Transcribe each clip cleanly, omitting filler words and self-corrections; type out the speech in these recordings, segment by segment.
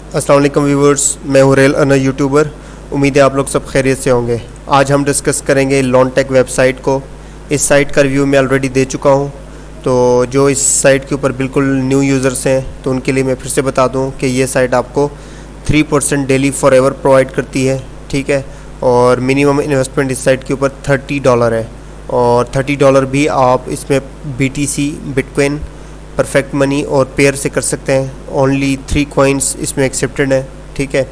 अस्सलाम वालेकुम व्यूवर्स, मैं हूं रेल अनर यूट्यूबर। उम्मीद है आप लोग सब खैरियत से होंगे। आज हम डिस्कस करेंगे लोनटेक वेबसाइट को। इस साइट का रिव्यू मैं ऑलरेडी दे चुका हूं, तो जो इस साइट के ऊपर बिल्कुल न्यू यूज़र्स हैं तो उनके लिए मैं फिर से बता दूं कि ये साइट आपको 3% डेली फॉर एवर प्रोवाइड करती है, ठीक है। और मिनिमम इन्वेस्टमेंट इस साइट के ऊपर $30 है, और $30 भी आप इसमें BTC, बिटकॉइन, परफेक्ट मनी और पेयर से कर सकते हैं। ओनली 3 कॉइन्स इसमें एक्सेप्टेड है, ठीक है।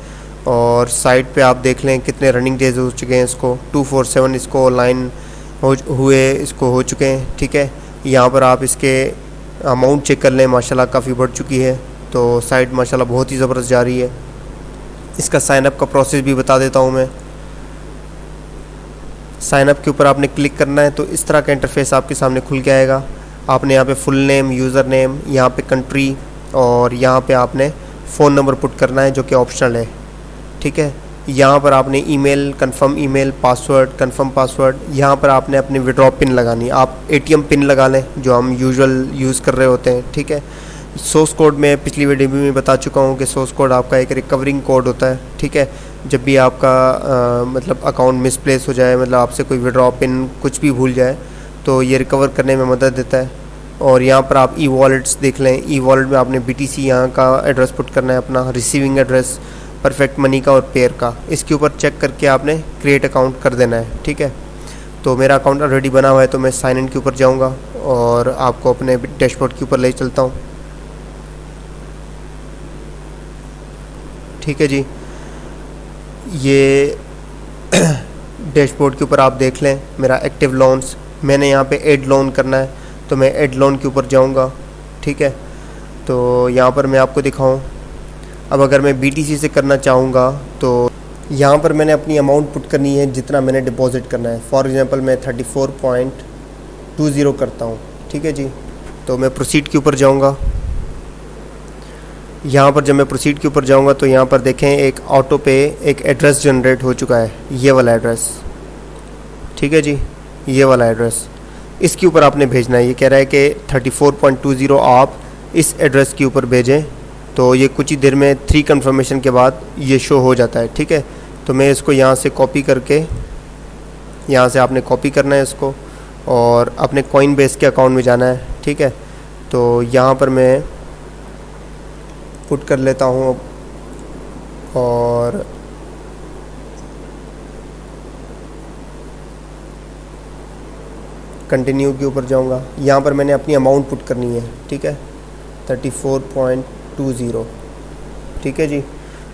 और साइट पे आप देख लें कितने रनिंग डेज हो चुके हैं इसको, 247 इसको ऑनलाइन हो चुके हैं, ठीक है। यहाँ पर आप इसके अमाउंट चेक कर लें, माशाल्लाह काफ़ी बढ़ चुकी है। तो साइट माशाल्लाह बहुत ही ज़बरदस्त जा रही है। इसका साइनअप का प्रोसेस भी बता देता हूँ मैं। साइनअप के ऊपर आपने क्लिक करना है तो इस तरह का इंटरफेस आपके सामने खुल के आएगा। आपने यहाँ पे फुल नेम, यूज़र नेम, यहाँ पे कंट्री और यहाँ पे आपने फ़ोन नंबर पुट करना है जो कि ऑप्शनल है, ठीक है। यहाँ पर आपने email, confirm email, password, confirm password, यहाँ पर आपने अपनी विड्रॉ पिन लगानी। आप ATM पिन लगा लें जो हम यूजुअल यूज़ कर रहे होते हैं, ठीक है। सोर्स कोड में पिछली वीडियो में बता चुका हूँ कि सोर्स कोड आपका एक रिकवरिंग कोड होता है, ठीक है। जब भी आपका मतलब अकाउंट मिसप्लेस हो जाए, मतलब आपसे कोई विड्रॉ पिन कुछ भी भूल जाए तो ये रिकवर करने में मदद देता है। और यहाँ पर आप ई-वॉलेट्स देख लें। ई-वॉलेट में आपने BTC यहाँ का एड्रेस पुट करना है, अपना रिसीविंग एड्रेस, परफेक्ट मनी का और पेयर का। इसके ऊपर चेक करके आपने क्रिएट अकाउंट कर देना है, ठीक है। तो मेरा अकाउंट ऑलरेडी बना हुआ है तो मैं साइन इन के ऊपर जाऊँगा और आपको अपने डैशबोर्ड के ऊपर ले चलता हूँ, ठीक है जी। ये डैशबोर्ड के ऊपर आप देख लें मेरा एक्टिव लोन्स। मैंने यहाँ पे ऐड लोन करना है तो मैं ऐड लोन के ऊपर जाऊँगा, ठीक है। तो यहाँ पर मैं आपको दिखाऊँ। अब अगर मैं BTC से करना चाहूँगा तो यहाँ पर मैंने अपनी अमाउंट पुट करनी है जितना मैंने डिपॉज़िट करना है। फॉर एग्ज़ाम्पल मैं 34.20 करता हूँ, ठीक है जी। तो मैं प्रोसीड के ऊपर जाऊँगा। यहाँ पर जब मैं प्रोसीड के ऊपर जाऊँगा तो यहाँ पर देखें एक ऑटो पे एक एड्रेस जनरेट हो चुका है, ये वाला एड्रेस, ठीक है जी। ये वाला एड्रेस इसके ऊपर आपने भेजना है। ये कह रहा है कि 34.20 आप इस एड्रेस के ऊपर भेजें, तो ये कुछ ही देर में 3 कन्फर्मेशन के बाद ये शो हो जाता है, ठीक है। तो मैं इसको यहाँ से कॉपी करके, यहाँ से आपने कॉपी करना है इसको और अपने कॉइन बेस के अकाउंट में जाना है, ठीक है। तो यहाँ पर मैं पुट कर लेता हूँ और कंटिन्यू के ऊपर जाऊंगा। यहाँ पर मैंने अपनी अमाउंट पुट करनी है, ठीक है, 34.20, ठीक है जी।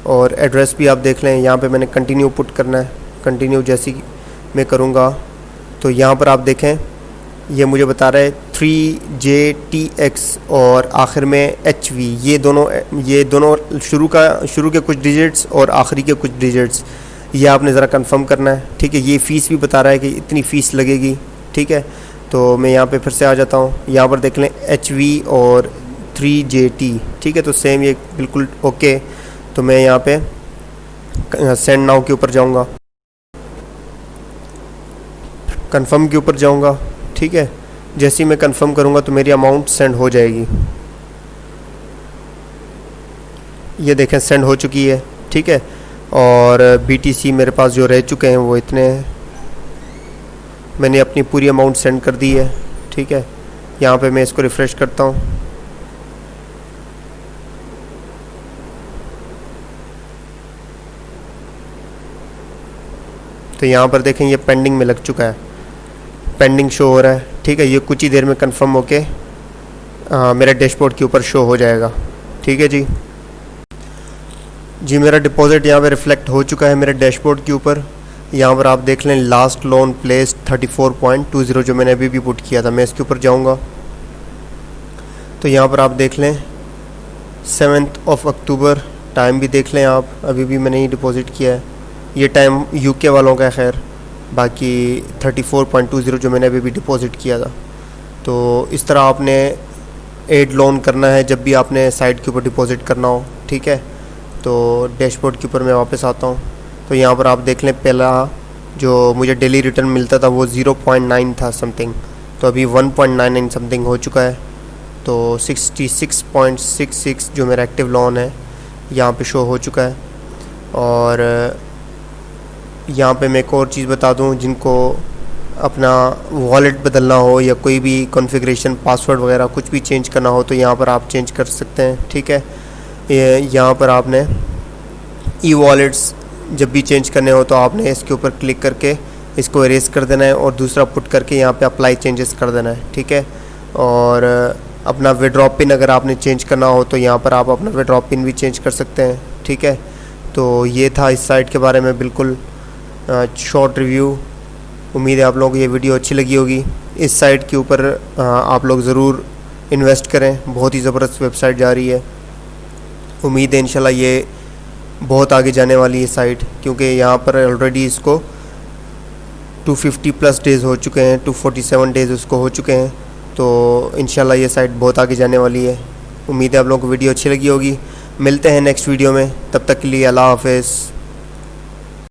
और एड्रेस भी आप देख लें, यहाँ पे मैंने कंटिन्यू पुट करना है। कंटिन्यू जैसी मैं करूँगा तो यहाँ पर आप देखें ये मुझे बता रहा है 3JTX और आखिर में HV। ये दोनों शुरू के कुछ डिजिट्स और आखिरी के कुछ डिजिट्स, ये आपने ज़रा कंफर्म करना है, ठीक है। ये फ़ीस भी बता रहा है कि इतनी फ़ीस लगेगी, ठीक है। तो मैं यहाँ पे फिर से आ जाता हूँ। यहाँ पर देख लें HV और 3JT, ठीक है। तो सेम ये बिल्कुल ओके। तो मैं यहाँ पे सेंड नाउ के ऊपर जाऊँगा, कंफर्म के ऊपर जाऊँगा, ठीक है। जैसे ही मैं कंफर्म करूँगा तो मेरी अमाउंट सेंड हो जाएगी। ये देखें सेंड हो चुकी है, ठीक है। और BTC मेरे पास जो रह चुके हैं वो इतने हैं। मैंने अपनी पूरी अमाउंट सेंड कर दी है, ठीक है। यहाँ पे मैं इसको रिफ़्रेश करता हूँ। तो यहाँ पर देखें ये पेंडिंग में लग चुका है, पेंडिंग शो हो रहा है, ठीक है। ये कुछ ही देर में कंफर्म होके मेरे डैशबोर्ड के ऊपर शो हो जाएगा, ठीक है जी। मेरा डिपॉज़िट यहाँ पे रिफ़्लेक्ट हो चुका है मेरे डैशबोर्ड के ऊपर। यहाँ पर आप देख लें लास्ट लोन प्लेस 34.20 जो मैंने अभी भी पुट किया था। मैं इसके ऊपर जाऊँगा तो यहाँ पर आप देख लें 7 अक्टूबर, टाइम भी देख लें आप, अभी भी मैंने ही डिपॉज़िट किया है। ये टाइम UK वालों का है खैर, बाकी 34.20 जो मैंने अभी भी डिपॉज़िट किया था। तो इस तरह आपने ऐड लोन करना है जब भी आपने साइट के ऊपर डिपॉज़िट करना हो, ठीक है। तो डैशबोर्ड के ऊपर मैं वापस आता हूँ। तो यहाँ पर आप देख लें पहला जो मुझे डेली रिटर्न मिलता था वो 0.9 था समथिंग, तो अभी 1.99 समथिंग हो चुका है। तो 66.66 जो मेरा एक्टिव लोन है यहाँ पे शो हो चुका है। और यहाँ पे मैं एक और चीज़ बता दूँ, जिनको अपना वॉलेट बदलना हो या कोई भी कॉन्फ़िगरेशन पासवर्ड वगैरह कुछ भी चेंज करना हो तो यहाँ पर आप चेंज कर सकते हैं। ठीक है, यहाँ पर आपने ई वॉलेट्स जब भी चेंज करने हो तो आपने इसके ऊपर क्लिक करके इसको इरेज कर देना है और दूसरा पुट करके यहाँ पे अप्लाई चेंजेस कर देना है। ठीक है, और अपना विड्रॉप पिन अगर आपने चेंज करना हो तो यहाँ पर आप अपना विड्रॉप पिन भी चेंज कर सकते हैं। ठीक है, तो ये था इस साइट के बारे में बिल्कुल शॉर्ट रिव्यू। उम्मीद है आप लोगों को ये वीडियो अच्छी लगी होगी। इस साइट के ऊपर आप लोग ज़रूर इन्वेस्ट करें, बहुत ही ज़बरदस्त वेबसाइट जा रही है। उम्मीद है इंशाल्लाह ये बहुत आगे जाने वाली है साइट, क्योंकि यहाँ पर ऑलरेडी इसको 250+ डेज़ हो चुके हैं, 247 डेज़ उसको हो चुके हैं। तो इंशाल्लाह ये साइट बहुत आगे जाने वाली है। उम्मीद है आप लोगों को वीडियो अच्छी लगी होगी। मिलते हैं नेक्स्ट वीडियो में, तब तक के लिए अल्लाह हाफ़िज़।